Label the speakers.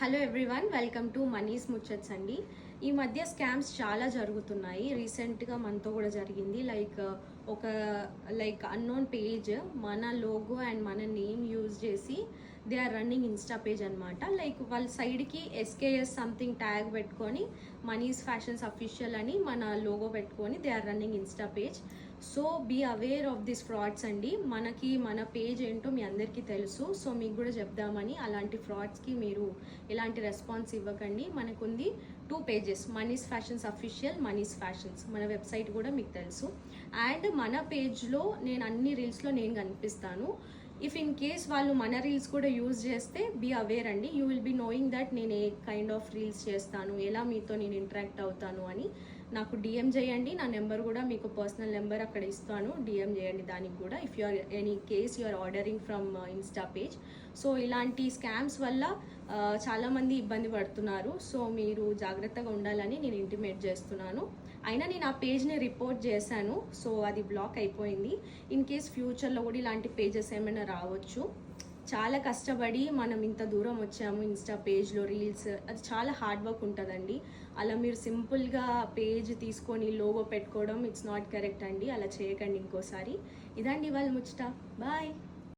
Speaker 1: Hello everyone, welcome to మనీస్ ముచ్చట్స్ అండి. ఈ మధ్య స్కామ్స్ చాలా జరుగుతున్నాయి. రీసెంట్గా మనతో కూడా జరిగింది. ఒక అన్నోన్ పేజ్ మన లోగో అండ్ మన నేమ్ యూజ్ చేసి they are running insta page అనమాట. వాళ్ళ సైడ్కి ఎస్కేఎస్ సంథింగ్ ట్యాగ్ పెట్టుకొని మనీస్ ఫ్యాషన్స్ అఫీషియల్ అని మన లోగో పెట్టుకొని they are running insta page. So be aware of this frauds అండి. మన పేజ్ ఏంటో మీ అందరికీ తెలుసు. సో మీకు కూడా చెప్దామని, అలాంటి ఫ్రాడ్స్కి మీరు ఎలాంటి రెస్పాన్స్ ఇవ్వకండి. మనకుంది 2 పేజెస్, మనీస్ ఫ్యాషన్స్ అఫీషియల్, మనీస్ ఫ్యాషన్స్. మన వెబ్సైట్ కూడా మీకు తెలుసు. అండ్ మన పేజ్లో నేను అన్ని రీల్స్లో నేను కనిపిస్తాను. ఇఫ్ ఇన్ కేస్ వాళ్ళు మన రీల్స్ కూడా యూజ్ చేస్తే బీ అవేర్ అండి. You will be knowing that నేను ఏ కైండ్ ఆఫ్ రీల్స్ చేస్తాను, ఎలా మీతో నేను ఇంటరాక్ట్ అవుతాను అని. నాకు డిఎం చేయండి. నా నెంబర్ కూడా మీకు పర్సనల్ నెంబర్ అక్కడ ఇస్తాను, డిఎం చేయండి దానికి కూడా. If you are any case you are ordering from insta page. So ఇలాంటి స్కామ్స్ వల్ల చాలామంది ఇబ్బంది పడుతున్నారు. సో మీరు జాగ్రత్తగా ఉండాలని నేను ఇంటిమేట్ చేస్తున్నాను. అయినా నేను ఆ పేజ్ని రిపోర్ట్ చేశాను, సో అది బ్లాక్ అయిపోయింది. ఇన్ కేస్ ఫ్యూచర్లో కూడా ఇలాంటి పేజెస్ ఏమైనా రావచ్చు. చాలా కష్టపడి మనం ఇంత దూరం వచ్చాము. ఇన్స్టా పేజ్లో రీల్స్, అది చాలా హార్డ్ వర్క్ ఉంటుందండి. అలా మీరు సింపుల్గా పేజ్ తీసుకొని లోగో పెట్టుకోవడం ఇట్స్ నాట్ కరెక్ట్ అండి. అలా చేయకండి ఇంకోసారి. ఇదండి వాళ్ళ ముచ్చట. బాయ్.